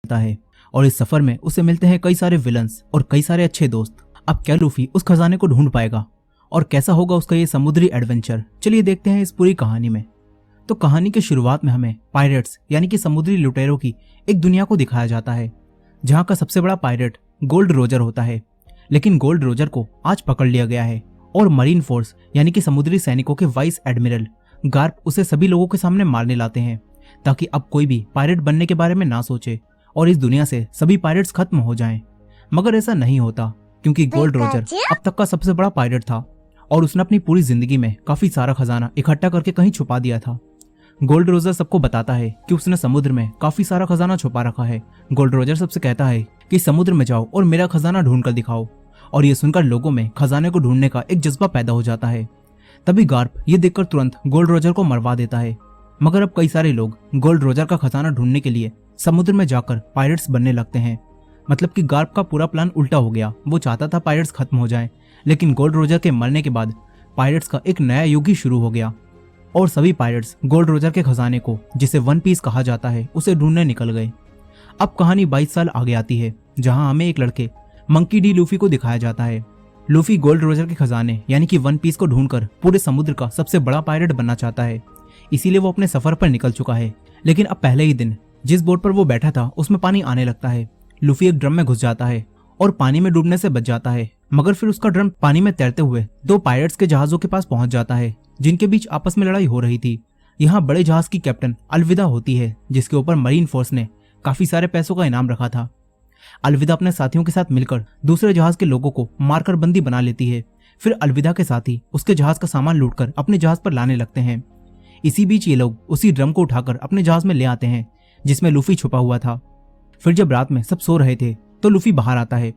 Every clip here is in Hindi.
होता है और इस सफर में उसे मिलते हैं कई सारे विलन्स और कई सारे अच्छे दोस्त। अब क्या लूफी उस खजाने को ढूंढ पाएगा और कैसा होगा उसका ये समुद्री एडवेंचर, चलिए देखते हैं इस पूरी कहानी में। तो कहानी की शुरुआत में हमें पायरेट्स यानी कि समुद्री लुटेरों की एक दुनिया को दिखाया जाता है, जहां का सबसे बड़ा पायरेट गोल्ड रोजर होता है। लेकिन गोल्ड रोजर को आज पकड़ लिया गया है और मरीन फोर्स यानी कि समुद्री सैनिकों के वाइस एडमिरल गार्प उसे सभी लोगों के सामने मारने लाते हैं, ताकि अब कोई भी पायरेट बनने के बारे में ना सोचे और इस दुनिया से सभी पायरेट्स खत्म हो जाएं। मगर ऐसा नहीं होता, क्योंकि गोल्ड रोजर अब तक का सबसे बड़ा पायरेट था और उसने अपनी पूरी जिंदगी में काफी सारा खजाना इकट्ठा करके कहीं छुपा दिया था। गोल्ड रोजर सबको बताता है कि उसने समुद्र में काफी सारा खजाना छुपा रखा है। गोल्ड रोजर सबसे कहता है कि समुद्र में जाओ और मेरा खजाना ढूंढ कर दिखाओ, और ये सुनकर लोगों में खजाने को ढूंढने का एक जज्बा पैदा हो जाता है। तभी गार्प ये देखकर तुरंत गोल्ड रोजर को मरवा देता है। मगर अब कई सारे लोग गोल्ड रोजर का खजाना ढूंढने के लिए समुद्र में जाकर पायरेट्स बनने लगते हैं। मतलब कि गार्प का पूरा प्लान उल्टा हो गया। वो चाहता था पायरेट्स खत्म हो जाएं, लेकिन गोल्ड रोजर के मरने के बाद पायरेट्स का एक नया युग ही शुरू हो गया और सभी पायरेट्स गोल्ड रोजर के खजाने को, जिसे वन पीस कहा जाता है, उसे ढूंढने निकल गए। अब कहानी 22 साल आगे आती है, जहां हमें एक लड़के मंकी डी लूफी को दिखाया जाता है। लूफी गोल्ड रोजर के खजाने यानी कि वन पीस को ढूंढकर पूरे समुद्र का सबसे बड़ा पायरेट बनना चाहता है, इसीलिए वो अपने सफर पर निकल चुका है। लेकिन अब पहले ही दिन जिस बोट पर वो बैठा था उसमें पानी आने लगता है। लूफी एक ड्रम में घुस जाता है और पानी में डूबने से बच जाता है। मगर फिर उसका ड्रम पानी में तैरते हुए दो पायरेट्स के जहाजों के पास पहुंच जाता है, जिनके बीच आपस में लड़ाई हो रही थी। यहाँ बड़े जहाज की कैप्टन अलविदा होती है, जिसके ऊपर मरीन फोर्स ने काफी सारे पैसों का इनाम रखा था। अलविदा अपने साथियों के साथ मिलकर दूसरे जहाज के लोगों को मारकर बंदी बना लेती है। फिर अलविदा के साथी उसके जहाज का सामान लूटकर अपने जहाज पर लाने लगते हैं। इसी बीच ये लोग उसी ड्रम को उठाकर अपने जहाज में ले आते हैं, जिसमें लूफी छुपा हुआ था। फिर जब रात में सब सो रहे थे तो लूफी बाहर आता है।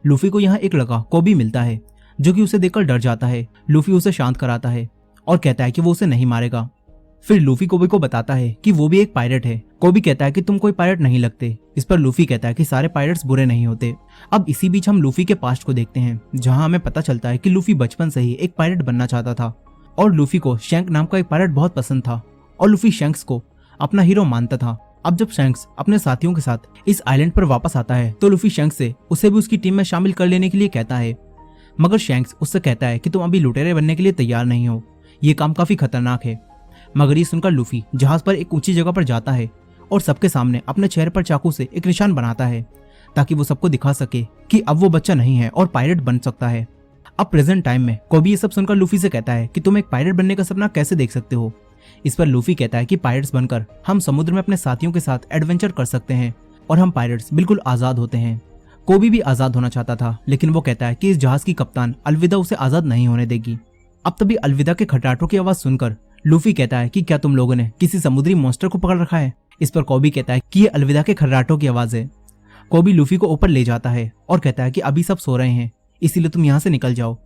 लूफी को यहाँ एक लड़का कोबी मिलता है, जो कि उसे देखकर डर जाता है। लूफी उसे शांत कराता है और कहता है कि वो उसे नहीं मारेगा। फिर लूफी कोबी को बताता है कि वो भी एक पायरेट है। कोबी कहता है कि तुम कोई पायरेट नहीं लगते। इस पर लूफी कहता है कि सारे पायरेट्स बुरे नहीं होते। अब इसी बीच हम लूफी के पास्ट को देखते हैं, जहां हमें पता चलता है कि लूफी बचपन से ही एक पायरेट बनना चाहता था और लूफी को शैंक नाम का एक पायरेट बहुत पसंद था और लूफी शैंक्स को अपना हीरो मानता था। अब जब शैंक्स अपने साथियों के साथ इस आइलैंड पर वापस आता है तो लूफी शैंक्स से उसे भी उसकी टीम में शामिल कर लेने के लिए कहता है। मगर शैंक्स उससे कहता है कि तुम अभी लुटेरे बनने के लिए तैयार नहीं हो, ये काम काफी खतरनाक है। मगर ये सुनकर लूफी जहाज पर एक ऊंची जगह पर जाता है और सबके सामने अपने चेहरे पर चाकू से एक निशान बनाता है, ताकि वो सबको दिखा सके कि अब वो बच्चा नहीं है और पायरेट बन सकता है। अब प्रेजेंट टाइम में कोबी ये सब सुनकर लूफी से कहता है कि तुम एक पायरेट बनने का सपना कैसे देख सकते हो। इस पर लूफी कहता है कि पायरेट्स बनकर हम समुद्र में अपने साथियों के साथ एडवेंचर कर सकते हैं और हम पायरेट्स बिल्कुल आजाद होते हैं। कोबी भी आजाद होना चाहता था, लेकिन वो कहता है कि इस जहाज की कप्तान अलविदा उसे आजाद नहीं होने देगी। अब तभी अलविदा के खटराटों की आवाज सुनकर लूफी कहता है कि क्या तुम लोगों ने किसी समुद्री मॉन्स्टर को पकड़ रखा है। इस पर कोबी कहता है कि ये अलविदा के खर्राटों की आवाज है। कोबी लूफी को ऊपर ले जाता है और कहता है कि अभी सब सो रहे हैं, इसीलिए तुम यहाँ से निकल जाओ।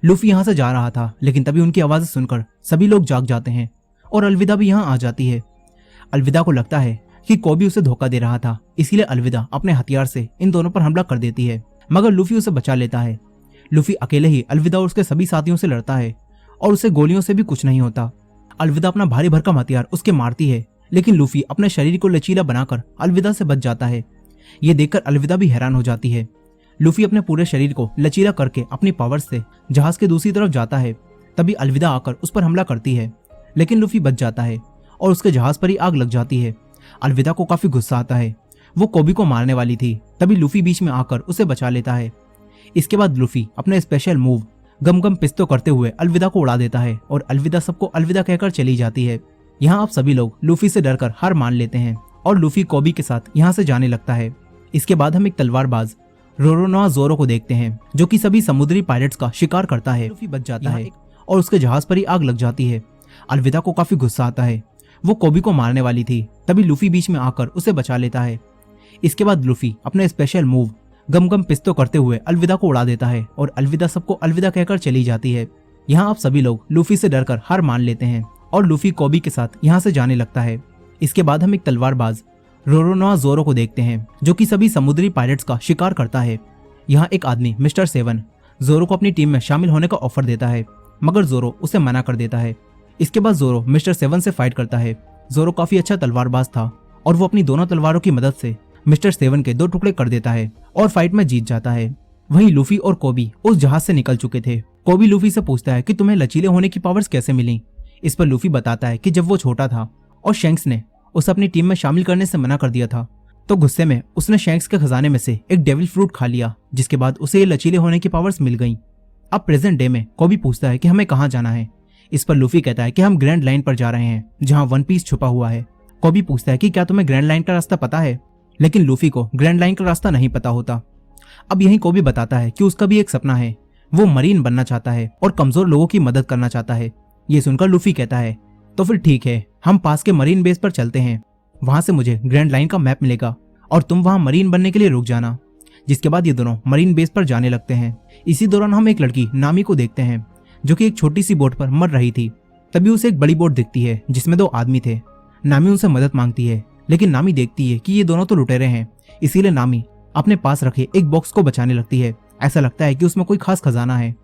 लूफी यहाँ से जा रहा था, लेकिन तभी उनकी आवाजें सुनकर सभी लोग जाग जाते हैं और अलविदा भी यहाँ आ जाती है। अलविदा को लगता है कि कोबी उसे धोखा दे रहा था, इसीलिए अलविदा अपने हथियार से इन दोनों पर हमला कर देती है, मगर लूफी उसे बचा लेता है। लूफी अकेले ही अलविदा और उसके सभी साथियों से लड़ता है और उसे गोलियों से भी कुछ नहीं होता। अलविदा अपना भारी भरकम हथियार उसके मारती है, लेकिन लूफी अपने शरीर को लचीला बनाकर अलविदा से बच जाता है। ये देखकर अलविदा भी हैरान हो जाती है। लूफी अपने पूरे शरीर को लचीला करके अपनी पावर से जहाज के दूसरी तरफ जाता है। तभी अलविदा आकर उस पर हमला करती है, लेकिन लूफी बच जाता है और उसके जहाज पर ही आग लग जाती है। अलविदा को काफी गुस्सा आता है, वो कोबी को मारने वाली थी, तभी लूफी बीच में आकर उसे बचा लेता है। इसके बाद लूफी अपने स्पेशल मूव गम गम पिस्तो करते हुए अलविदा को उड़ा देता है और अलविदा सबको अलविदा कहकर चली जाती है। यहाँ अब सभी लोग लूफी से डरकर हार मान लेते हैं और लूफी कोबी के साथ यहाँ से जाने लगता है। इसके बाद हम एक तलवारबाज रोरोनोआ जोरो को देखते हैं, जो कि सभी समुद्री पायरेट्स का शिकार करता है। लूफी बच जाता है और उसके जहाज पर ही आग लग जाती है। अलविदा को काफी गुस्सा आता है, वो कोबी को मारने वाली थी, तभी लूफी बीच में आकर उसे बचा लेता है। इसके बाद लूफी अपने स्पेशल मूव गम गम पिस्तो करते हुए अलविदा को उड़ा देता है और अलविदा सबको अलविदा कहकर चली जाती है। यहाँ अब सभी लोग लूफी से डरकर हार मान लेते हैं और लूफी कोबी के साथ यहाँ से जाने लगता है। इसके बाद हम एक तलवारबाज रोरोनोआ जोरो को देखते हैं, जो कि सभी समुद्री पायरेट्स का शिकार करता है। यहाँ एक आदमी मिस्टर सेवन जोरो को अपनी टीम में शामिल होने का ऑफर देता है, मगर जोरो उसे मना कर देता है। इसके बाद जोरो मिस्टर सेवन से फाइट करता है। जोरो काफी अच्छा तलवारबाज था और वो अपनी दोनों तलवारों की मदद से मिस्टर सेवन के 2 टुकड़े कर देता है और फाइट में जीत जाता है। वहीं लूफी और कोबी उस जहाज से निकल चुके थे। कोबी लूफी से पूछता है कि तुम्हें लचीले होने की पावर्स कैसे मिली। इस पर लूफी बताता है कि जब वो छोटा था और शैंक्स ने उसे अपनी टीम में शामिल करने से मना कर दिया था, तो गुस्से में उसने शैंक्स के खजाने में से एक डेविल फ्रूट खा लिया, जिसके बाद उसे ये लचीले होने की पावर्स मिल गईं। अब प्रेजेंट डे में कोबी पूछता है कि हमें कहाँ जाना है। इस पर लूफी कहता है कि हम ग्रैंड लाइन पर जा रहे हैं, जहाँ वन पीस छुपा हुआ है। कोबी पूछता है कि क्या तुम्हें ग्रैंड लाइन का रास्ता पता है, लेकिन लूफी को ग्रैंड लाइन का रास्ता नहीं पता होता। अब यही कोबी बताता है कि उसका भी एक सपना है, वो मरीन बनना चाहता है और कमजोर लोगों की मदद करना चाहता है। ये सुनकर लूफी कहता है तो फिर ठीक है, हम पास के मरीन बेस पर चलते हैं, वहां से मुझे ग्रैंड लाइन का मैप मिलेगा और तुम वहां मरीन बनने के लिए रुक जाना। जिसके बाद ये दोनों मरीन बेस पर जाने लगते हैं। इसी दौरान हम एक लड़की नामी को देखते हैं जो कि एक छोटी सी बोट पर मर रही थी। तभी उसे एक बड़ी बोट दिखती है जिसमें 2 आदमी थे। नामी उनसे मदद मांगती है, लेकिन नामी देखती है कि ये दोनों तो लुटेरे हैं, इसीलिए नामी अपने पास रखे एक बॉक्स को बचाने लगती है। ऐसा लगता है कि उसमें कोई खास खजाना है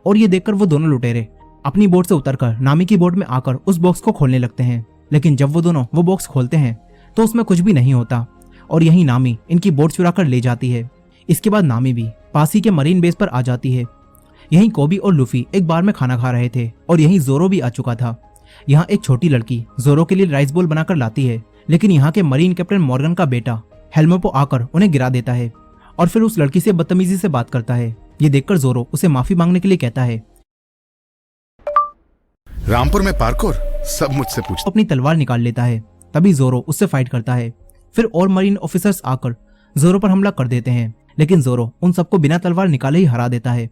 और ये देखकर वो दोनों लुटेरे अपनी बोट से उतरकर नामी की बोट में आकर उस बॉक्स को खोलने लगते हैं। लेकिन जब वो दोनों वो बॉक्स खोलते हैं तो उसमें कुछ भी नहीं होता और यही नामी इनकी बोट चुरा कर ले जाती है। इसके बाद नामी भी पास ही के मरीन बेस पर आ जाती है। यहीं कोबी और लूफी एक बार में खाना खा रहे थे और यहीं जोरो भी आ चुका था। यहाँ एक छोटी लड़की जोरो के लिए राइस बोल बनाकर लाती है, लेकिन यहाँ के मरीन कैप्टन मॉर्गन का बेटा हेल्मेपो आकर उन्हें गिरा देता है और फिर उस लड़की से बदतमीजी से बात करता है। ये देखकर जोरो उसे माफी मांगने के लिए कहता है। रामपुर में पार्कोर सब मुझसे पूछ। अपनी तलवार निकाल लेता है। तभी जोरो उससे फाइट करता है। फिर और मरीन ऑफिसर्स आकर जोरो पर हमला कर देते हैं, लेकिन जोरो उन सबको बिना तलवार निकाले ही हरा देता है।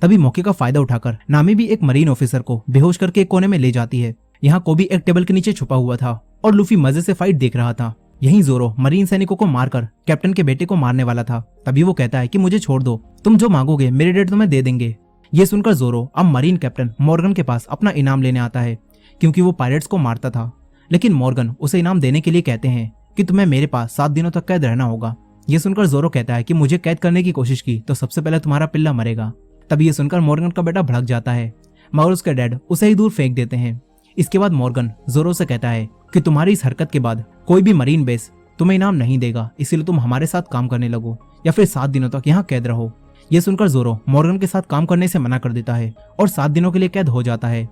तभी मौके का फायदा उठाकर नामी भी एक मरीन ऑफिसर को बेहोश करके एक कोने में ले जाती है। यहाँ कोबी एक टेबल के नीचे छुपा हुआ था और लूफी मजे से फाइट देख रहा था। यहीं जोरो मरीन सैनिकों को मारकर कैप्टन के बेटे को मारने वाला था। तभी वो कहता है कि मुझे छोड़ दो, तुम जो मांगोगे मेरे डैड तुम्हें दे देंगे। ये सुनकर जोरो अब मरीन कैप्टन मॉर्गन के पास अपना इनाम लेने आता है, क्योंकि वो पायरेट्स को मारता था। लेकिन मॉर्गन उसे इनाम देने के लिए कहते हैं कि तुम्हें मेरे पास 7 दिनों तक कैद रहना होगा। ये सुनकर जोरो कहता है कि मुझे कैद करने की कोशिश की तो सबसे पहले तुम्हारा पिल्ला मरेगा। तभी ये सुनकर मॉर्गन का बेटा भड़क जाता है, मगर उसके डैड उसे ही दूर फेंक देते हैं। इसके बाद मॉर्गन जोरो से कहता है कि तुम्हारी इस हरकत के बाद कोई भी मरीन बेस तुम्हें इनाम नहीं देगा, इसीलिए तुम हमारे साथ काम करने लगो या फिर 7 दिनों तक यहाँ कैद रहो। ये सुनकर जोरो मॉर्गन के साथ काम करने से मना कर देता है और 7 दिनों के लिए कैद हो जाता है।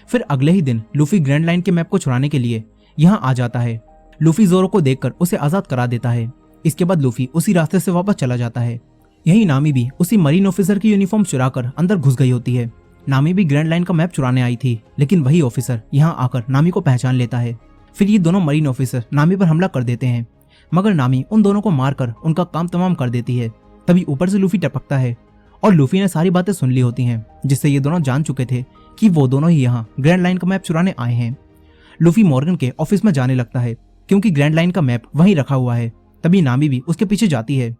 फिर अगले ही दिन लूफी ग्रैंड लाइन के मैप को छुड़ाने के लिए यहाँ आ जाता है। लूफी जोरो को देखकर उसे आजाद करा देता है। इसके बाद लूफी उसी रास्ते से वापस चला जाता है। यही नामी भी उसी मरीन ऑफिसर की यूनिफॉर्म चुराकर अंदर घुस गई होती है। नामी भी ग्रैंड लाइन का मैप चुराने आई थी, लेकिन वही ऑफिसर यहाँ आकर नामी को पहचान लेता है। फिर ये दोनों मरीन ऑफिसर नामी पर हमला कर देते हैं, मगर नामी उन दोनों को मारकर उनका काम तमाम कर देती है। तभी ऊपर से लूफी टपकता है और लूफी ने सारी बातें सुन ली होती हैं, जिससे ये दोनों जान चुके थे कि वो दोनों ही यहाँ ग्रैंड लाइन का मैप चुराने आए हैं। लूफी मॉर्गन के ऑफिस में जाने लगता है, क्योंकि ग्रैंड लाइन का मैप वहीं रखा हुआ है। तभी नामी भी उसके पीछे जाती है।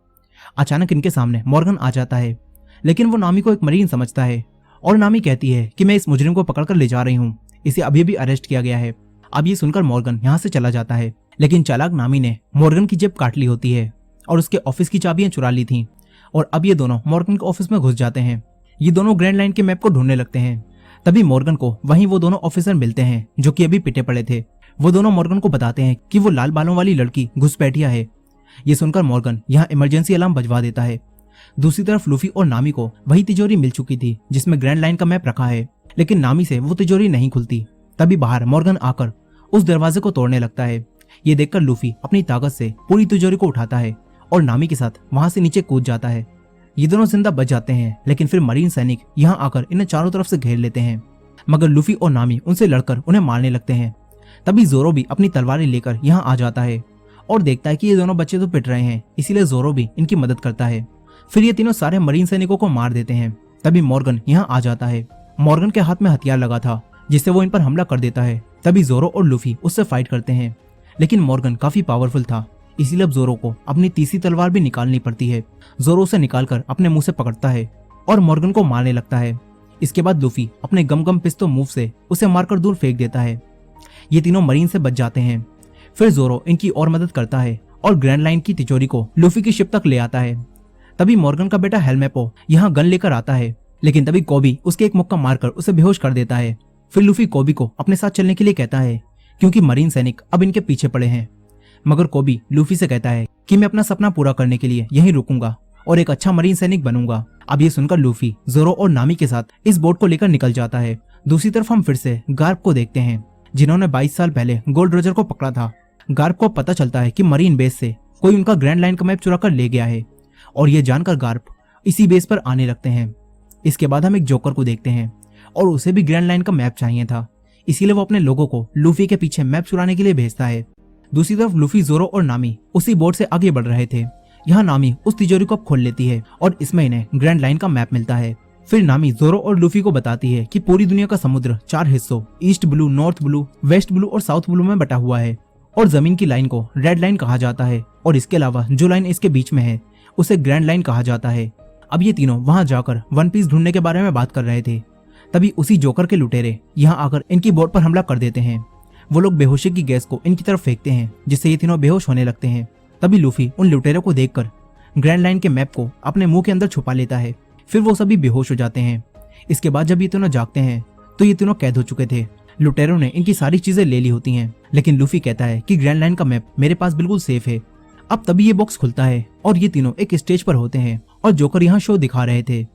अचानक इनके सामने मॉर्गन आ जाता है, लेकिन वो नामी को एक मरीन समझता है और नामी कहती है कि मैं इस मुजरिम को पकड़कर ले जा रही हूँ, इसे अभी भी अरेस्ट किया गया है। अब ये सुनकर मॉर्गन यहाँ से चला जाता है, लेकिन चालाक नामी ने मॉर्गन की जेब काट ली होती है और उसके ऑफिस की चाबियां चुरा ली थी और अब ये दोनों मॉर्गन के ऑफिस में घुस जाते हैं। ये दोनों ग्रैंड लाइन के मैप को ढूंढने लगते हैं। तभी मॉर्गन को वहीं वो दोनों ऑफिसर मिलते हैं जो कि अभी पिटे पड़े थे। वो दोनों मॉर्गन को बताते हैं कि वो लाल बालों वाली लड़की घुसपैठिया है। ये सुनकर मॉर्गन यहाँ इमरजेंसी अलार्म बजवा देता है। दूसरी तरफ लूफी और नामी को वही तिजोरी मिल चुकी थी जिसमें ग्रैंड लाइन का मैप रखा है, लेकिन नामी से वो तिजोरी नहीं खुलती। तभी बाहर मॉर्गन आकर उस दरवाजे को तोड़ने लगता है। ये देखकर लूफी अपनी ताकत से पूरी तिजोरी को उठाता है और नामी के साथ वहां से नीचे कूद जाता है। ये दोनों जिंदा बच जाते हैं, लेकिन फिर मरीन सैनिक यहाँ आकर इन्हें चारों तरफ से घेर लेते हैं, मगर लूफी और नामी उनसे लड़कर उन्हें मारने लगते हैं। तभी जोरो भी अपनी तलवारें लेकर यहाँ आ जाता है और देखता है कि ये दोनों बच्चे तो पिट रहे हैं, इसीलिए जोरो भी इनकी मदद करता है। फिर ये तीनों सारे मरीन सैनिकों को मार देते हैं। तभी मॉर्गन यहाँ आ जाता है। मॉर्गन के हाथ में हथियार लगा था जिससे वो इन पर हमला कर देता है। तभी जोरो और लूफी उससे फाइट करते हैं, लेकिन मॉर्गन काफी पावरफुल था, इसीलिए अब जोरो को अपनी तीसरी तलवार भी निकालनी पड़ती है। जोरो उसे निकालकर अपने मुंह से पकड़ता है और मॉर्गन को मारने लगता है। इसके बाद लूफी अपने गम गम पिस्तौल मूव से उसे मारकर दूर फेंक देता है। ये तीनों मरीन से बच जाते हैं। फिर जोरो इनकी और मदद करता है और ग्रैंड लाइन की तिजोरी को लूफी की शिप तक ले आता है। तभी मॉर्गन का बेटा हेल्मेपो यहाँ गन लेकर आता है, लेकिन तभी कोबी उसके एक मुक्का मारकर उसे बेहोश कर देता है। फिर लूफी कोबी को अपने साथ चलने के लिए कहता है, क्योंकि मरीन सैनिक अब इनके पीछे पड़े हैं। मगर कोबी लूफी से कहता है कि मैं अपना सपना पूरा करने के लिए यहीं रुकूंगा और एक अच्छा मरीन सैनिक बनूंगा। अब ये सुनकर लूफी जोरो और नामी के साथ इस बोट को लेकर निकल जाता है। दूसरी तरफ हम फिर से गार्प को देखते हैं, जिन्होंने 22 साल पहले गोल्ड रोजर को पकड़ा था। गार्प को पता चलता है कि मरीन बेस से कोई उनका ग्रैंड लाइन का मैप चुरा कर ले गया है और ये जानकर गार्प इसी बेस पर आने लगते हैं। इसके बाद हम एक जोकर को देखते हैं और उसे भी ग्रैंड लाइन का मैप चाहिए था, इसीलिए वो अपने लोगों को लूफी के पीछे मैप चुराने के लिए भेजता है। दूसरी तरफ लूफी, जोरो और नामी उसी बोट से आगे बढ़ रहे थे। यहाँ नामी उस तिजोरी को खोल लेती है और इसमें इन्हें ग्रैंड लाइन का मैप मिलता है। फिर नामी जोरो और लूफी को बताती है कि पूरी दुनिया का समुद्र 4 हिस्सों east blue, north blue, west blue और साउथ ब्लू में बटा हुआ है और जमीन की लाइन को रेड लाइन कहा जाता है और इसके अलावा जो लाइन इसके बीच में है उसे ग्रैंड लाइन कहा जाता है। अब ये तीनों वहां जाकर वन पीस ढूंढने के बारे में बात कर रहे थे। तभी उसी जोकर के लुटेरे यहाँ आकर इनकी बोट पर हमला कर देते हैं। वो लोग बेहोशी की गैस को इनकी तरफ फेंकते हैं, जिससे ये तीनों बेहोश होने लगते हैं। तभी लूफी उन लुटेरों को देखकर ग्रैंड लाइन के मैप को अपने मुंह के अंदर छुपा लेता है। फिर वो सभी बेहोश हो जाते हैं। इसके बाद जब ये तीनों जागते हैं तो ये तीनों कैद हो चुके थे। लुटेरों ने इनकी सारी चीजें ले ली होती हैं, लेकिन लूफी कहता है कि ग्रैंड लाइन का मैप मेरे पास बिल्कुल सेफ है। अब तभी ये बॉक्स खुलता है और ये तीनों एक स्टेज पर होते हैं और जोकर यहाँ शो दिखा रहे थे।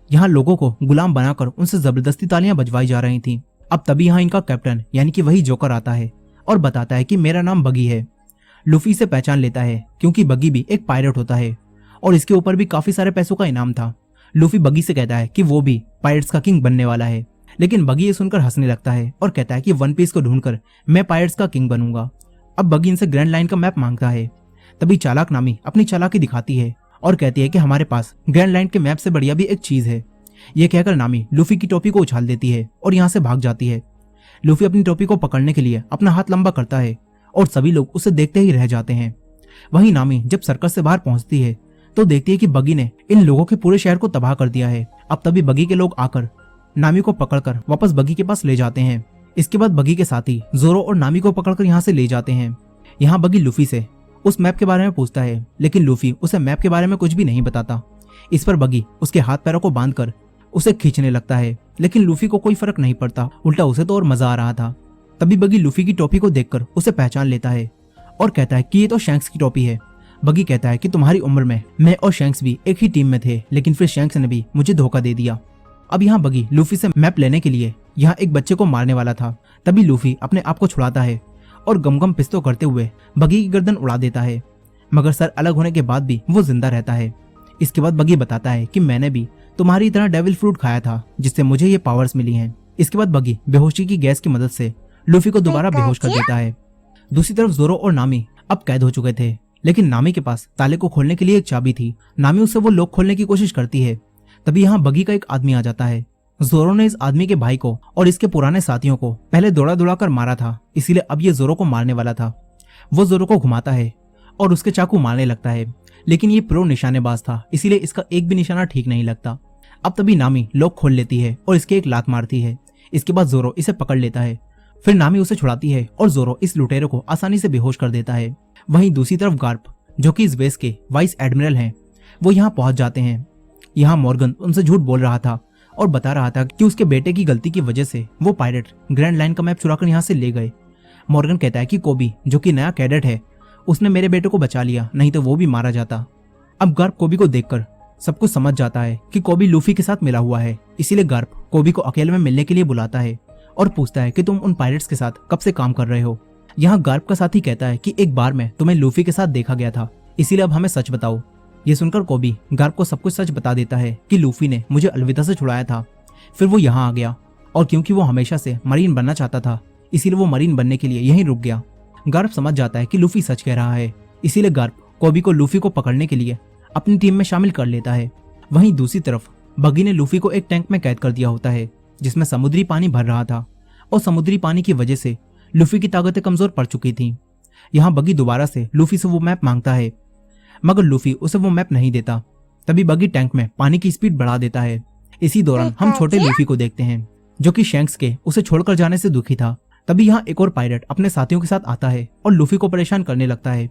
यहाँ लोगों को गुलाम बनाकर उनसे जबरदस्ती तालियां बजवाई जा रही थी। अब तभी यहाँ इनका कैप्टन यानी कि वही जोकर आता है और बताता है कि मेरा नाम बगी है। लूफी इसे पहचान लेता है क्योंकि बगी भी एक पायरेट होता है और इसके ऊपर भी काफी सारे पैसों का इनाम था। लूफी बगी से कहता है कि वो भी पायरेट्स का किंग बनने वाला है, लेकिन बगी ये सुनकर हंसने लगता है और कहता है कि वन पीस को ढूंढकर मैं पायरेट्स का किंग बनूंगा। अब बगी इनसे ग्रैंड लाइन का मैप मांगता है। तभी चालाक नामी अपनी चालाकी दिखाती है और कहती है कि हमारे पास ग्रैंड लाइन के मैप से बढ़िया भी एक चीज है। ये कहकर नामी लूफी की टोपी को उछाल देती है और यहाँ से भाग जाती है। लूफी अपनी टोपी को पकड़ने के लिए अपना हाथ लंबा करता है और सभी लोग उसे देखते ही रह जाते हैं। वहीं नामी जब सर्कस से बाहर पहुंचती है तो देखती है कि बगी ने इन लोगों के पूरे शहर को तबाह कर दिया है। अब तभी बगी के लोग आकर नामी को पकड़कर वापस बगी के पास ले जाते हैं। इसके बाद बगी के साथी जोरो और नामी को पकड़कर यहाँ से ले जाते हैं। यहाँ बगी लूफी से उस मैप के बारे में पूछता है, लेकिन लूफी उसे मैप के बारे में कुछ भी नहीं बताता। इस पर बगी उसके हाथ पैरों को बांधकर उसे खींचने लगता है, लेकिन लूफी को कोई फर्क नहीं पड़ता, उल्टा उसे तो और मजा आ रहा था। तभी बगी लूफी की टोपी को देखकर उसे पहचान लेता है और कहता है कि ये तो शैंक्स की टोपी है। बगी कहता है कि तुम्हारी उम्र में मैं और शैंक्स भी एक ही टीम में थे, लेकिन फिर शैंक्स ने भी मुझे धोखा दे दिया। अब यहाँ बगी लूफी से मैप लेने के लिए यहाँ एक बच्चे को मारने वाला था। तभी लूफी अपने आप को छुड़ाता है और गम पिस्तो करते हुए बगी की गर्दन उड़ा देता है, मगर सर अलग होने के बाद भी वो जिंदा रहता है। इसके बाद बगी बताता है कि मैंने भी तुम्हारी तरह डेविल फ्रूट खाया था, जिससे मुझे ये पावर्स मिली हैं। इसके बाद बगी बेहोशी की गैस की मदद से लूफी को दोबारा बेहोश कर देता है। दूसरी तरफ जोरो और नामी अब कैद हो चुके थे, लेकिन नामी के पास ताले को खोलने के लिए एक चाबी थी। नामी उससे वो लॉक खोलने की कोशिश करती है। तभी यहाँ बगी का एक आदमी आ जाता है। जोरो ने इस आदमी के भाई को और इसके पुराने साथियों को पहले दौड़ा कर मारा था, इसीलिए अब ये जोरो को मारने वाला था। वो जोरो को घुमाता है और उसके चाकू मारने लगता है, लेकिन ये प्रो निशानेबाज था, इसीलिए इसका एक भी निशाना ठीक नहीं लगता। अब तभी नामी लॉक खोल लेती है और इसके एक लात मारती है। इसके बाद जोरो इसे पकड़ लेता है। फिर नामी उसे छुड़ाती है और जोरो इस लुटेरे को आसानी से बेहोश कर देता है। वहीं दूसरी तरफ गार्प, जो कि इस बेस के वाइस एडमिरल हैं, वो यहाँ पहुंच जाते हैं। यहाँ मॉर्गन उनसे झूठ बोल रहा था और बता रहा था कि उसके बेटे की गलती की वजह से वो पायरेट ग्रैंड लाइन का मैप चुराकर यहाँ से ले गए। मॉर्गन कहता है कि कोबी, जो कि नया कैडेट है, उसने मेरे बेटे को बचा लिया, नहीं तो वो भी मारा जाता। अब गार्प कोबी को देखकर सब कुछ समझ जाता है कि कोबी लूफी के साथ मिला हुआ है, इसीलिए गार्प कोबी को अकेले में मिलने के लिए बुलाता है और पूछता है कि तुम उन पायरेट्स के साथ कब से काम कर रहे हो। यहाँ गार्प का साथी कहता है कि एक बार में तुम्हें लूफी के साथ देखा गया था, इसीलिए अब हमें सच बताओ। ये सुनकर कोबी गार्प को सब कुछ सच बता देता है कि लूफी ने मुझे अलविदा से छुड़ाया था, फिर वो यहाँ आ गया और क्योंकि वो हमेशा से मरीन बनना चाहता था, इसीलिए वो मरीन बनने के लिए यहीं रुक गया। गार्प समझ जाता है कि लूफी सच कह रहा है, इसीलिए गार्प कोबी को लूफी को पकड़ने के लिए अपनी टीम में शामिल कर लेता है। वहीं दूसरी तरफ बगी ने लूफी को एक टैंक में कैद कर दिया होता है, जिसमें समुद्री पानी भर रहा था और समुद्री पानी की वजह से लूफी की ताकतें कमजोर पड़ चुकी थी। यहाँ बगी दोबारा से लूफी से वो मैप मांगता है, मगर लूफी उसे वो मैप नहीं देता। तभी बगी टैंक में पानी की स्पीड बढ़ा देता है। इसी दौरान हम छोटे लूफी को देखते हैं, जो कि शैंक्स के उसे छोड़कर जाने से दुखी था। तभी यहाँ एक और पायरेट अपने साथियों के साथ आता है और लूफी को परेशान करने लगता है,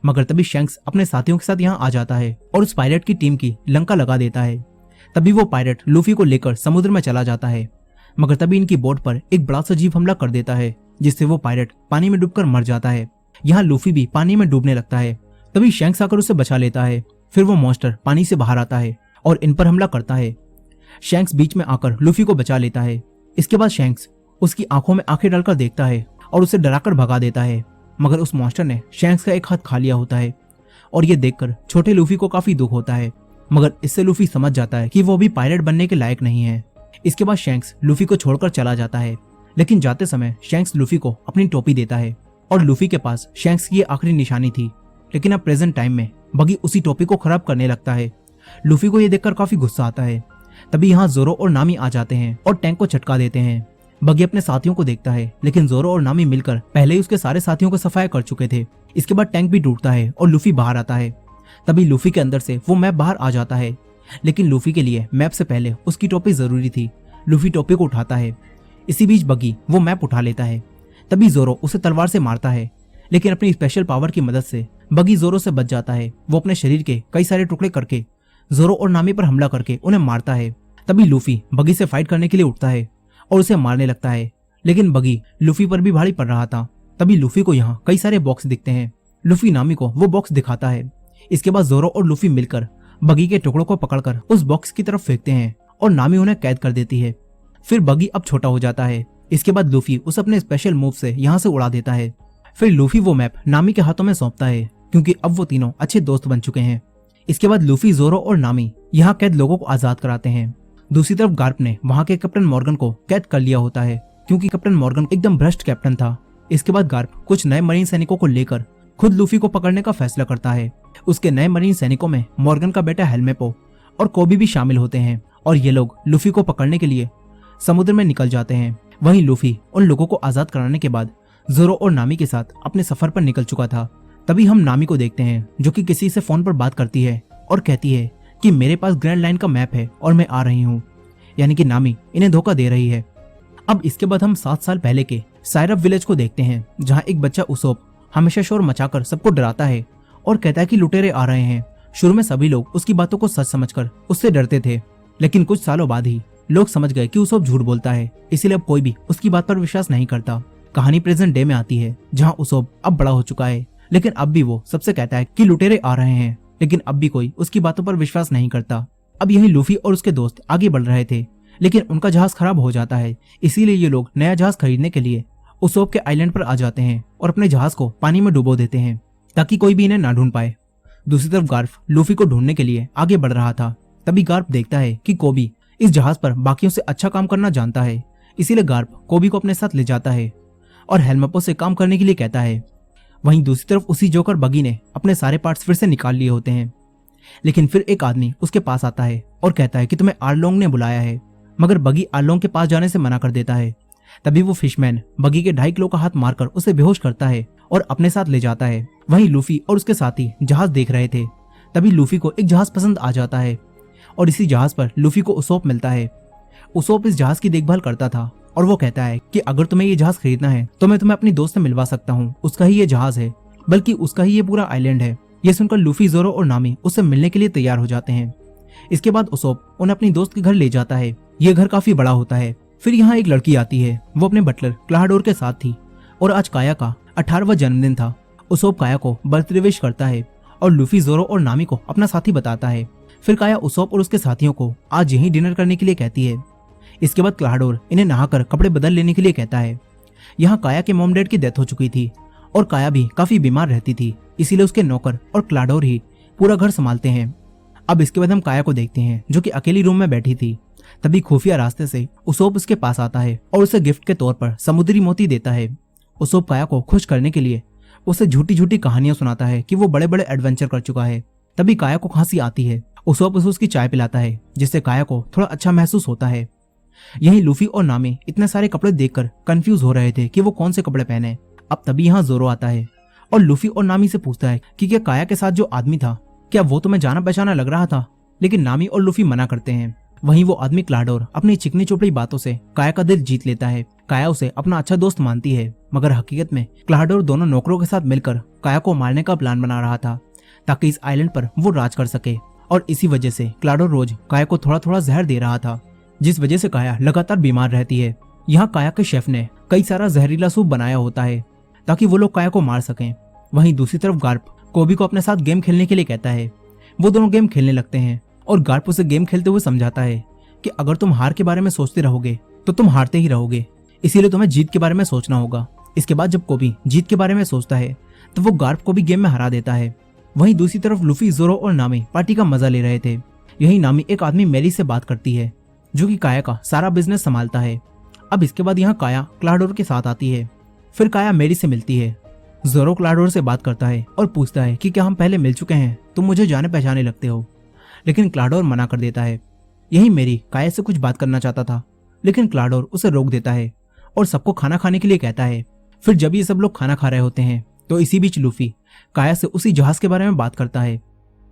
मगर तभी शैंक्स अपने साथियों के साथ यहाँ आ जाता है और उस पायरेट की टीम की लंका लगा देता है। तभी वो पायरेट लूफी को लेकर समुद्र में चला जाता है, मगर तभी इनकी बोट पर एक बड़ा सा जीव हमला कर देता है, जिससे वो पायरेट पानी में डूबकर मर जाता है। यहाँ लूफी भी पानी में डूबने लगता है। तभी शैंक्स आकर उसे बचा लेता है। फिर वो मॉन्स्टर पानी से बाहर आता है और इन पर हमला करता है। शैंक्स बीच में आकर लूफी को बचा लेता है। इसके बाद शैंक्स उसकी आंखों में आंखें डालकर देखता है और उसे डराकर भगा देता है। मगर उस मॉन्स्टर ने शैंक्स का एक हाथ खा लिया होता है और ये देखकर छोटे लूफी को काफी दुख होता है। मगर इससे लूफी समझ जाता है कि वो भी पायलट बनने के लायक नहीं है। इसके बाद शैंक्स लूफी को छोड़कर चला जाता है। लेकिन जाते समय शैंक्स लूफी को अपनी टोपी देता है और लूफी के पास शैंक्स की ये आखिरी निशानी थी। लेकिन अब प्रेजेंट टाइम में बगी उसी टोपी को खराब करने लगता है। लूफी को यह देखकर काफी गुस्सा आता है। तभी यहाँ जोरो और नामी आ जाते हैं और टैंक को झटका देते हैं। बगी अपने साथियों को देखता है, लेकिन जोरो और नामी मिलकर पहले ही उसके सारे साथियों को सफाया कर चुके थे। इसके बाद टैंक भी टूटता है और लूफी बाहर आता है। तभी लूफी के अंदर से वो मैप बाहर आ जाता है। लेकिन लूफी के लिए मैप से पहले उसकी टोपी जरूरी थी। लूफी टोपी को उठाता है। इसी बीच बगी वो मैप उठा लेता है। तभी जोरो उसे तलवार से मारता है, लेकिन अपनी स्पेशल पावर की मदद से बगी जोरो से बच जाता है। वो अपने शरीर के कई सारे टुकड़े करके जोरो और नामी पर हमला करके उन्हें मारता है। तभी लूफी बगी से फाइट करने के लिए उठता है और उसे मारने लगता है, लेकिन बगी लूफी पर भी भारी पड़ रहा था। तभी लूफी को यहाँ कई सारे बॉक्स दिखते हैं। लूफी नामी को वो बॉक्स दिखाता है। इसके बाद जोरो और लूफी मिलकर बगी के टुकड़ों को पकड़कर उस बॉक्स की तरफ फेंकते हैं और नामी उन्हें कैद कर देती है। फिर बगी अब छोटा हो जाता है। इसके बाद लूफी उसे अपने स्पेशल मूव से यहाँ से उड़ा देता है। फिर लूफी वो मैप नामी के हाथों में सौंपता है, क्योंकि अब वो तीनों अच्छे दोस्त बन चुके हैं। इसके बाद लूफी, जोरो और नामी यहाँ कैद लोगों को आजाद कराते हैं। दूसरी तरफ गार्प ने वहाँ के कैप्टन मॉर्गन को कैद कर लिया होता है, क्योंकि कैप्टन मॉर्गन एकदम भ्रष्ट कैप्टन था। इसके बाद गार्प कुछ नए मरीन सैनिकों को लेकर खुद लूफी को पकड़ने का फैसला करता है। उसके नए मरीन सैनिकों में मॉर्गन का बेटा हेलमेपो और कोबी भी शामिल होते हैं और ये लोग लूफी को पकड़ने के लिए समुद्र में निकल जाते हैं। वहीं लूफी उन लोगों को आजाद कराने के बाद जोरो और नामी के साथ अपने सफर पर निकल चुका था। तभी हम नामी को देखते हैं, जो कि किसी से फोन पर बात करती है और कहती है कि मेरे पास ग्रैंड लाइन का मैप है और मैं आ रही हूँ। यानी कि नामी इन्हें धोखा दे रही है। अब इसके बाद हम 7 साल पहले के साइरप विलेज को देखते हैं, जहाँ एक बच्चा उसोप हमेशा शोर मचाकर सबको डराता है और कहता है कि लुटेरे आ रहे हैं। शुरू में सभी लोग उसकी बातों को सच समझकर उससे डरते थे, लेकिन कुछ सालों बाद ही लोग समझ गए कि उसोप झूठ बोलता है, इसीलिए अब कोई भी उसकी बात पर विश्वास नहीं करता। कहानी प्रेजेंट डे में आती है, जहाँ उसोप अब बड़ा हो चुका है, लेकिन अब भी वो सबसे कहता है कि लुटेरे आ रहे हैं, लेकिन अब भी कोई उसकी बातों पर विश्वास नहीं करता। अब यही लूफी और उसके दोस्त आगे बढ़ रहे थे, लेकिन उनका जहाज खराब हो जाता है। इसीलिए ये लोग नया जहाज खरीदने के लिए उसोप के आइलैंड पर आ जाते हैं और अपने जहाज को पानी में डुबो देते हैं, ताकि कोई भी इन्हें ना ढूंढ पाए। दूसरी तरफ गार्प लूफी को ढूंढने के लिए आगे बढ़ रहा था। तभी गार्प देखता है कि कोबी इस जहाज पर बाकियों से अच्छा काम करना जानता है, इसीलिए गार्प कोबी को अपने साथ ले जाता है और हेलमेपो से काम करने के लिए कहता है। वहीं दूसरी तरफ उसी जोकर बगी ने अपने सारे पार्ट्स फिर से निकाल लिए होते हैं, लेकिन फिर एक आदमी उसके पास आता है और कहता है कि तुम्हें आर्लोंग ने बुलाया है, मगर बगी आर्लोंग के पास जाने से मना कर देता है। तभी वो फिशमैन बगी के 2.5 किलो का हाथ मारकर उसे बेहोश करता है और अपने साथ ले जाता है। वहीं लूफी और उसके साथी जहाज देख रहे थे। तभी लूफी को एक जहाज पसंद आ जाता है और इसी जहाज पर लूफी को उसोप मिलता है। उसोप इस जहाज की देखभाल करता था और वो कहता है कि अगर तुम्हें ये जहाज खरीदना है तो मैं तुम्हें अपनी दोस्त से मिलवा सकता हूँ, उसका ही ये जहाज है, बल्कि उसका ही ये पूरा आइलैंड है। ये सुनकर लूफी, जोरो और नामी उससे मिलने के लिए तैयार हो जाते हैं। इसके बाद उसोप उन्हें अपनी दोस्त के घर ले जाता है। ये घर काफी बड़ा होता है। फिर यहाँ एक लड़की आती है, वो अपने बटलर क्लाहाडोर के साथ थी और आज काया का 18वां जन्मदिन था। उसोप काया को बर्थडे विश करता है और लूफी, जोरो और नामी को अपना साथी बताता है। फिर काया उसोप और उसके साथियों को आज यहीं डिनर करने के लिए कहती है। इसके बाद क्लाहाडोर इन्हें नहाकर कपड़े बदल लेने के लिए कहता है। यहाँ काया के मॉम डैड की डेथ हो चुकी थी और काया भी काफी बीमार रहती थी, इसीलिए उसके नौकर और क्लाहाडोर ही पूरा घर संभालते हैं। अब इसके बाद हम काया को देखते हैं, जो कि अकेली रूम में बैठी थी। तभी खुफिया रास्ते से उसोप उसके पास आता है और उसे गिफ्ट के तौर पर समुद्री मोती देता है। उसोप काया को खुश करने के लिए उसे झूठी झूठी कहानियां सुनाता है कि वो बड़े बड़े एडवेंचर कर चुका है। तभी काया को खांसी आती है। उसोप उसे उसकी चाय पिलाता है, जिससे काया को थोड़ा अच्छा महसूस होता है। यही लूफी और नामी इतने सारे कपड़े देखकर कंफ्यूज हो रहे थे कि वो कौन से कपड़े पहने। अब तभी यहाँ जोरो आता है और लूफी और नामी से पूछता है कि क्या काया के साथ जो आदमी था, क्या वो तुम्हें जाना पहचाना लग रहा था? लेकिन नामी और लूफी मना करते हैं। वहीं वो आदमी क्लाहाडोर अपनी चिकनी चुपड़ी बातों से काया का दिल जीत लेता है। काया उसे अपना अच्छा दोस्त मानती है, मगर हकीकत में क्लाहाडोर दोनों नौकरों के साथ मिलकर काया को मारने का प्लान बना रहा था, ताकि इस आइलैंड पर वो राज कर सके। और इसी वजह से क्लाहाडोर रोज काया को थोड़ा थोड़ा जहर दे रहा था, जिस वजह से काया लगातार बीमार रहती है। यहाँ काया के शेफ ने कई सारा जहरीला सूप बनाया होता है ताकि वो लोग काया को मार सकें। वहीं दूसरी तरफ गार्प कोबी को अपने साथ गेम खेलने के लिए कहता है। वो दोनों गेम खेलने लगते हैं और गार्प उसे गेम खेलते हुए समझाता है कि अगर तुम हार के बारे में सोचते रहोगे तो तुम हारते ही रहोगे, इसीलिए तुम्हें जीत के बारे में सोचना होगा। इसके बाद जब कोबी जीत के बारे में सोचता है तो वो गार्प को भी गेम में हरा देता है। वहीं दूसरी तरफ लूफी, जोरो और नामी पार्टी का मजा ले रहे थे। यही नामी एक आदमी मैरी से बात करती है जो कि काया का सारा बिजनेस संभालता है। अब इसके बाद यहाँ काया क्लाडोर के साथ आती है। फिर काया मैरी से मिलती है। जोरो क्लाडोर से बात करता है और पूछता है कि क्या हम पहले मिल चुके हैं, तुम मुझे जाने पहचाने लगते हो। लेकिन क्लाडोर मना कर देता है। यही मैरी काया से कुछ बात करना चाहता था, लेकिन क्लाडोर उसे रोक देता है और सबको खाना खाने के लिए कहता है। फिर जब ये सब लोग खाना खा रहे होते हैं तो इसी बीच लूफी काया से उसी जहाज के बारे में बात करता है।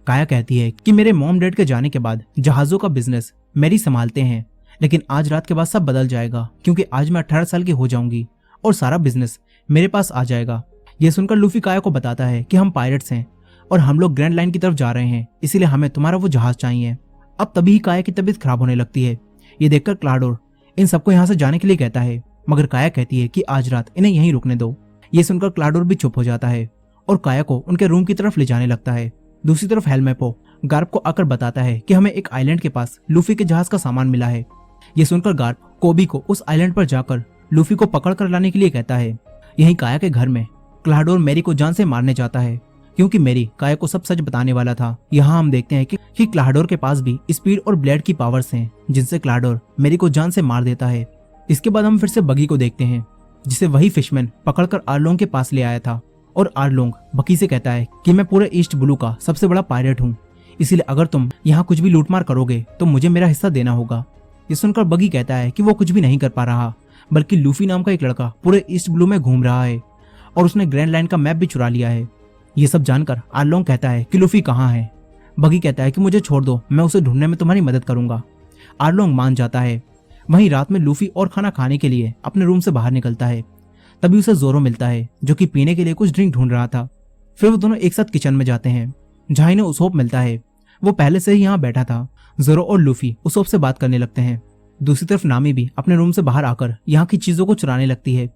काया कहती है कि मेरे मॉम डैड के जाने के बाद जहाजों का बिजनेस मैरी संभालते हैं, लेकिन आज रात के बाद सब बदल जाएगा क्योंकि आज मैं 18 साल की हो जाऊंगी और सारा बिजनेस मेरे पास आ जाएगा। यह सुनकर लूफी काया को बताता है कि हम पायरेट्स हैं और हम लोग ग्रैंड लाइन की तरफ जा रहे हैं, इसीलिए हमें तुम्हारा वो जहाज चाहिए। अब तभी काया की तबीयत खराब होने लगती है। ये देखकर क्लाडोर इन सबको यहाँ से जाने के लिए कहता है, मगर काया कहती है कि आज रात इन्हें यहीं रुकने दो। ये सुनकर क्लाडोर भी चुप हो जाता है और काया को उनके रूम की तरफ ले जाने लगता है। दूसरी तरफ हेलमेपो गार्प को आकर बताता है कि हमें एक आइलैंड के पास लूफी के जहाज का सामान मिला है। ये सुनकर गार्प कोबी को उस आइलैंड पर जाकर लूफी को पकड़ कर लाने के लिए कहता है। यहीं काया के घर में क्लाडोर मैरी को जान से मारने जाता है क्योंकि मैरी काया को सब सच बताने वाला था। यहाँ हम देखते हैं कि क्लाडोर के पास भी स्पीड और ब्लेड की पावर्स हैं जिनसे क्लाडोर मैरी को जान से मार देता है। इसके बाद हम फिर से बगी को देखते हैं जिसे वही फिशमैन पकड़कर आरलोंग के पास ले आया था और आरलोंग बकी से कहता है कि मैं पूरे ईस्ट ब्लू का सबसे बड़ा पायरेट हूँ, इसीलिए अगर तुम यहाँ कुछ भी लूटमार करोगे तो मुझे मेरा हिस्सा देना होगा। ये सुनकर बगी कहता है कि वो कुछ भी नहीं कर पा रहा, बल्कि लूफी नाम का एक लड़का पूरे ईस्ट ब्लू में घूम रहा है और उसने ग्रैंड लाइन का मैप भी चुरा लिया है। ये सब जानकर आरलोंग कहता है कि लूफी कहाँ है। बगी कहता है कि मुझे छोड़ दो, मैं उसे ढूंढने में तुम्हारी मदद करूंगा। आरलोंग मान जाता है। वहीं रात में लूफी और खाना खाने के लिए अपने रूम से बाहर निकलता है। तभी उसे जोरो मिलता है जो कि पीने के लिए कुछ ड्रिंक ढूंढ रहा था। फिर वो दोनों एक साथ किचन में जाते हैं जहाँ इन्हें उसोप मिलता है। वो पहले से ही यहाँ बैठा था। जोरो और लूफी उसोप से बात करने लगते हैं। दूसरी तरफ नामी भी अपने रूम से बाहर आकर यहाँ की चीजों को चुराने लगती है।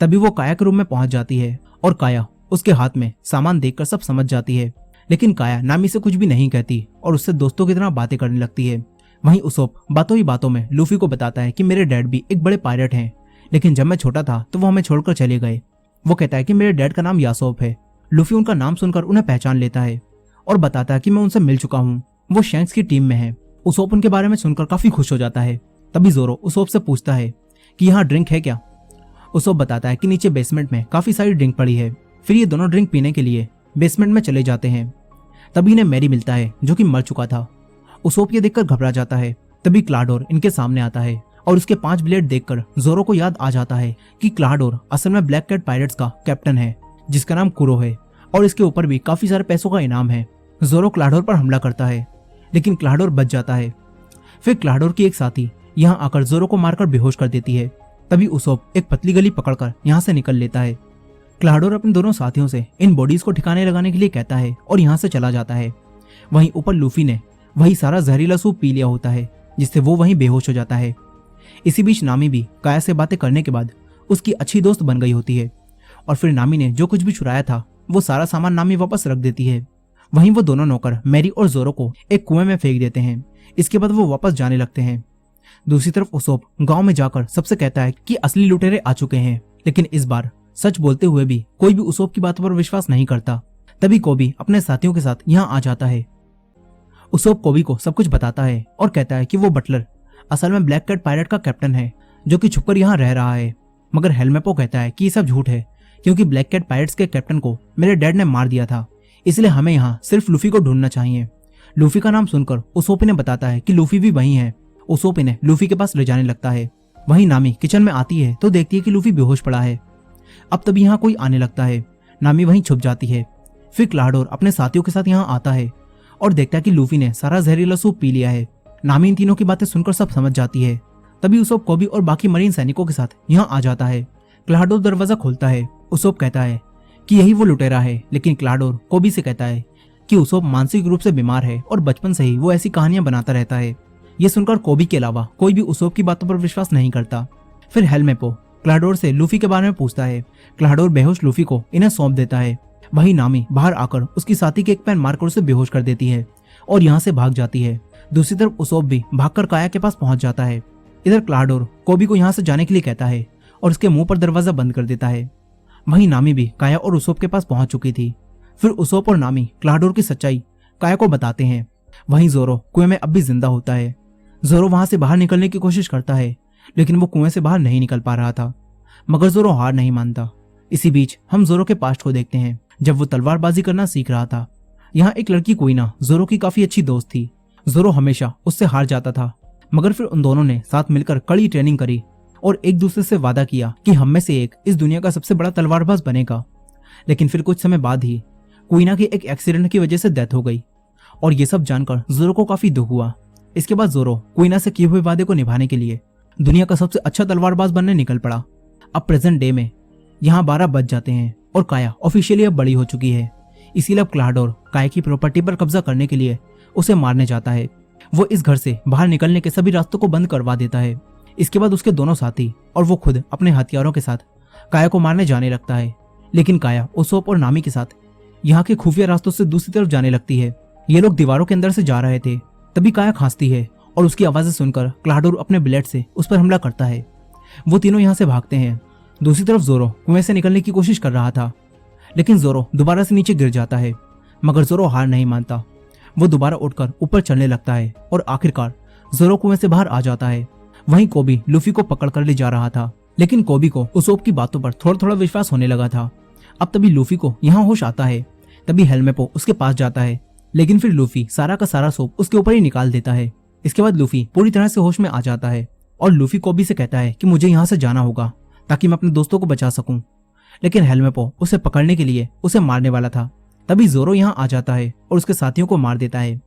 तभी वो काया के रूम में पहुंच जाती है और काया उसके हाथ में सामान देखकर सब समझ जाती है। लेकिन काया नामी से कुछ भी नहीं कहती और उससे दोस्तों की तरह बातें करने लगती है। वहीं उसोप बातों ही बातों में लूफी को बताता है कि मेरे डैड भी एक बड़े पायरेट हैं, लेकिन जब मैं छोटा था तो वो हमें छोड़कर चले गए। वो कहता है कि मेरे डैड का नाम यासोप है। लूफी उनका नाम सुनकर उन्हें पहचान लेता है और बताता है कि मैं उनसे मिल चुका हूँ, वो शैंक्स की टीम में है। उसोप उनके बारे में सुनकर काफी खुश हो जाता है। तभी जोरो उसोप से पूछता है कि यहाँ ड्रिंक है क्या। उसोप बताता है कि नीचे बेसमेंट में काफी सारी ड्रिंक पड़ी है। फिर ये दोनों ड्रिंक पीने के लिए बेसमेंट में चले जाते हैं। तभी इन्हें मैरी मिलता है जो कि मर चुका था। उसोप ये देखकर घबरा जाता है। तभी क्लाडोर इनके सामने आता है और उसके 5 ब्लेड देखकर जोरो को याद आ जाता है कि क्लाडोर असल में ब्लैक कैट पायरेट्स का कैप्टन है जिसका नाम कुरो है और इसके ऊपर भी काफी सारे पैसों का इनाम है। जोरो क्लाडोर पर हमला करता है लेकिन क्लाडोर बच जाता है। फिर क्लाडोर की एक साथी यहाँ आकर जोरो को मारकर बेहोश कर देती है। तभी उसोप एक पतली गली पकड़कर यहाँ से निकल लेता है। क्लाडोर अपने दोनों साथियों से इन बॉडीज को ठिकाने लगाने के लिए कहता है और यहाँ से चला जाता है। वहीं ऊपर लूफी ने वही सारा जहरीला सूप पी लिया होता है जिससे वो वहीं बेहोश हो जाता है। इसी बीच नामी भी काया से बातें करने के बाद उसकी अच्छी दोस्त बन गई होती है और फिर नामी ने जो कुछ भी चुराया था वो सारा सामान नामी वापस रख देती है। वहीं वो दोनों नौकर मैरी और जोरो को एक कुएं में फेंक देते हैं। इसके बाद वो वापस जाने लगते हैं। दूसरी तरफ उसोप गांव में जाकर सबसे कहता है कि असली लुटेरे आ चुके हैं, लेकिन इस बार सच बोलते हुए भी कोई भी उसोप की बातों पर विश्वास नहीं करता। तभी कोबी अपने साथियों के साथ यहाँ आ जाता है। उसोप कोबी को सब कुछ बताता है और कहता है कि वो बटलर असल में ब्लैक कैट पायरेट का कैप्टन है जो कि छुपकर यहाँ रह रहा है। मगर हेलमेपो कहता है कि ये सब झूठ है क्योंकि ब्लैक कैट पायरेट्स के कैप्टन को मेरे डैड ने मार दिया था, इसलिए हमें यहाँ सिर्फ लूफी को ढूंढना चाहिए। लूफी का नाम सुनकर उसोप इन्हें बताता है कि लूफी भी वही है। उसोप इन्हें लूफी के पास ले जाने लगता है। वहीं नामी किचन में आती है तो देखती है कि लूफी बेहोश पड़ा है। अब तभी यहाँ कोई आने लगता है। नामी वहीं छुप जाती है। फिर क्लाडोर अपने साथियों के साथ यहाँ आता है और देखता है कि लूफी ने सारा जहरीला सूप पी लिया है। नामी इन तीनों की बातें सुनकर सब समझ जाती है। तभी उसोप कोबी और बाकी मरीन सैनिकों के साथ यहाँ आ जाता है। क्लाडोर दरवाजा खोलता है। उसोप कहता है कि यही वो लुटेरा है, लेकिन क्लाडोर कोबी से कहता है कि उसोप मानसिक रूप से बीमार है और बचपन से ही वो ऐसी कहानियां बनाता रहता है। ये सुनकर कोबी के अलावा कोई भी उसोप की बातों पर विश्वास नहीं करता। फिर हेलमेपो क्लाडोर से लूफी के बारे में पूछता है। क्लाडोर बेहोश लूफी को इन्हें सौंप देता है। वही नामी बाहर आकर उसकी साथी के एक पैन मारकर उसे बेहोश कर देती है और यहाँ से भाग जाती है। दूसरी तरफ उसोप भी भागकर काया के पास पहुंच जाता है। इधर क्लाडोर कोबी को यहाँ से जाने के लिए कहता है और उसके मुंह पर दरवाजा बंद कर देता है। वहीं नामी भी काया और उसोप के पास पहुंच चुकी थी। फिर उसोप और नामी क्लाडोर की सच्चाई काया को बताते हैं। वहीं जोरो कुएं में अब भी जिंदा होता है। जोरो वहां से बाहर निकलने की कोशिश करता है, लेकिन वो कुएं से बाहर नहीं निकल पा रहा था, मगर जोरो हार नहीं मानता। इसी बीच हम जोरो के पास्ट को देखते हैं, जब वो तलवारबाजी करना सीख रहा था। यहाँ एक लड़की कोइना जोरो की काफी अच्छी दोस्त थी। जोरो हमेशा उससे हार जाता था, मगर फिर उन दोनों ने साथ मिलकर कड़ी ट्रेनिंग करी और एक दूसरे से वादा किया कि हम में से एक इस दुनिया का सबसे बड़ा तलवारबाज बनेगा। लेकिन फिर कुछ समय बाद ही कोइना की एक एक्सीडेंट की वजह से डेथ हो गई और ये सब जानकर जोरो को काफी दुख हुआ। इसके बाद जोरो कोइना से किए हुए वादे को निभाने के लिए दुनिया का सबसे अच्छा तलवारबाज बनने निकल पड़ा। अब प्रेजेंट डे में यहाँ 12 बज जाते हैं और काया ऑफिशियली अब बड़ी हो चुकी है। इसीलिए अब क्लाडोर काया की प्रॉपर्टी पर कब्जा करने के लिए उसे मारने जाता है। वो इस घर से बाहर निकलने के सभी रास्तों को बंद करवा देता है। इसके बाद उसके दोनों साथी और वो खुद अपने हथियारों के साथ काया को मारने जाने लगता है, लेकिन काया उसोप और नामी के साथ यहाँ के खुफिया रास्तों से दूसरी तरफ जाने लगती है। ये लोग दीवारों के अंदर से जा रहे थे, तभी काया खांसती है और उसकी आवाजें सुनकर क्लाडोर अपने ब्लेड से उस पर हमला करता है। वो तीनों यहाँ से भागते हैं। दूसरी तरफ जोरो कुएं से निकलने की कोशिश कर रहा था, लेकिन जोरो दोबारा से नीचे गिर जाता है, मगर जोरो हार नहीं मानता। वो दोबारा उठकर ऊपर चलने लगता है और आखिरकार जोरो कुएं से बाहर आ जाता है। वहीं कोबी लूफी को पकड़ कर ले जा रहा था, लेकिन कोबी को उसोप की बातों पर थोड़ा थोड़ा विश्वास होने लगा था। अब तभी लूफी को यहाँ होश आता है। तभी हेलमेपो उसके पास जाता है, लेकिन फिर लूफी सारा का सारा सोप उसके ऊपर ही निकाल देता है। इसके बाद लूफी पूरी तरह से होश में आ जाता है और लूफी कोबी से कहता है कि मुझे यहाँ से जाना होगा ताकि मैं अपने दोस्तों को बचा सकूं। लेकिन हेलमेपो उसे पकड़ने के लिए उसे मारने वाला था। तभी जोरो यहाँ आ जाता है और उसके साथियों को मार देता है।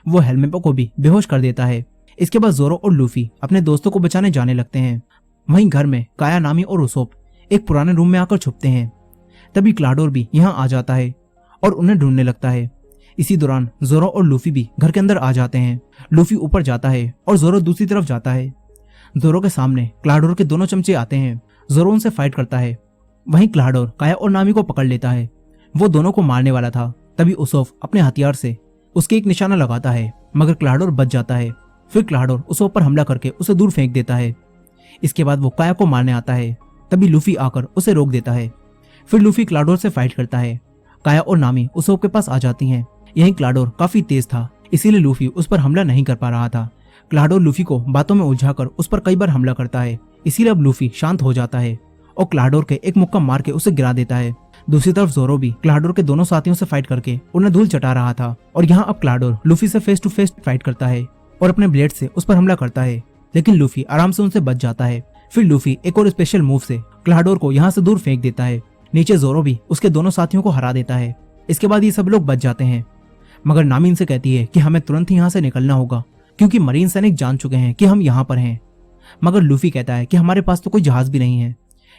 वो हेलमेपो को भी बेहोश कर देता है। इसके बाद जोरो और लूफी अपने दोस्तों को बचाने जाने लगते हैं। वहीं घर में काया, नामी और उसोप एक पुराने रूम में आकर छुपते हैं। तभी क्लाडोर भी यहाँ आ जाता है और उन्हें ढूंढने लगता है। इसी दौरान जोरो और लूफी भी घर के अंदर आ जाते हैं। लूफी ऊपर जाता है और जोरो दूसरी तरफ जाता है। जोरो के सामने क्लाडोर के दोनों चमचे आते हैं। जोरो उनसे फाइट करता है। वहीं क्लाडोर काया और नामी को पकड़ लेता है। वो दोनों को मारने वाला था। तभी उसोफ अपने हथियार से उसके एक निशाना लगाता है, मगर क्लाडोर बच जाता है। फिर क्लाडोर उसोफ पर हमला करके उसे दूर फेंक देता है। इसके बाद वो काया को मारने आता है। तभी लूफी आकर उसे रोक देता है। फिर लूफी क्लाडोर से फाइट करता है। काया और नामी उसोफ के पास आ जाती हैं। यहीं क्लाडोर काफी तेज था, इसीलिए लूफी उस पर हमला नहीं कर पा रहा था। क्लाडोर लूफी को बातों में उलझाकर उस पर कई बार हमला करता है, इसीलिए अब लूफी शांत हो जाता है और क्लाडोर के एक मुक्का मार के उसे गिरा देता है। दूसरी तरफ जोरो भी क्लाडोर के दोनों साथियों से फाइट करके उन्हें धूल चटा रहा था और यहाँ अब क्लाडोर लूफी से फेस टू फेस फाइट करता है और अपने ब्लेड से उस पर हमला करता है, लेकिन लूफी आराम से उनसे बच जाता है। फिर लूफी एक और स्पेशल मूव से क्लाडोर को यहाँ से दूर फेंक देता है। नीचे जोरो भी उसके दोनों साथियों को हरा देता है। इसके बाद ये सब लोग बच जाते हैं, मगर नामी इनसे कहती है कि हमें तुरंत ही यहाँ से निकलना होगा क्योंकि मरीन सैनिक जान चुके हैं कि हम यहाँ पर हैं। मगर लूफी कहता है कि हमारे पास तो कोई जहाज भी नहीं है।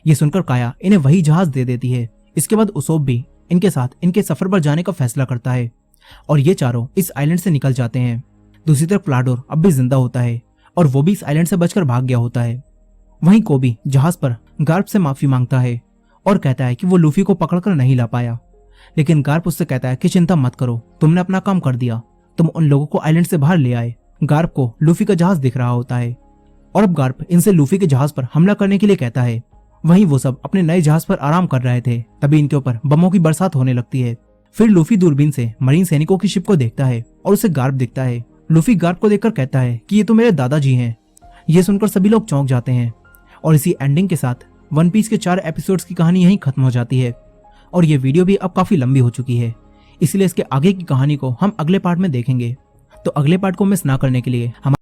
ये सुनकर काया इन्हें वही जहाज दे देती है। इसके बाद उसोप भी इनके साथ इनके सफर पर जाने का फैसला करता है और ये चारों इस आइलैंड से निकल जाते हैं। दूसरी तरफ क्लाडोर अब भी जिंदा होता है और वो भी इस आइलैंड से बचकर भाग गया होता है। वहीं कोबी जहाज पर गार्प से माफी मांगता है और कहता है कि वो लूफी को पकड़कर नहीं ला पाया, लेकिन गार्प उससे कहता है कि चिंता मत करो, तुमने अपना काम कर दिया, तुम उन लोगों को आइलैंड से बाहर ले आए। गार्प को लूफी का जहाज दिख रहा होता है और अब गार्प इनसे लूफी के जहाज पर हमला करने के लिए कहता है। वहीं वो सब अपने नए जहाज पर आराम कर रहे थे, तभी इनके ऊपर बमों की बरसात होने लगती है। फिर लूफी दूरबीन से मरीन सैनिकों की शिप को देखता है और उसे गार्प दिखता है। लूफी गार्प को देखकर कहता है कि ये तो मेरे दादाजी हैं। ये सुनकर सभी लोग चौंक जाते हैं और इसी एंडिंग के साथ वन पीस के 4 एपिसोड्स की कहानी यहीं खत्म हो जाती है। और ये वीडियो भी अब काफी लंबी हो चुकी है, इसलिए इसके आगे की कहानी को हम अगले पार्ट में देखेंगे। तो अगले पार्ट को मिस ना करने के लिए हमारे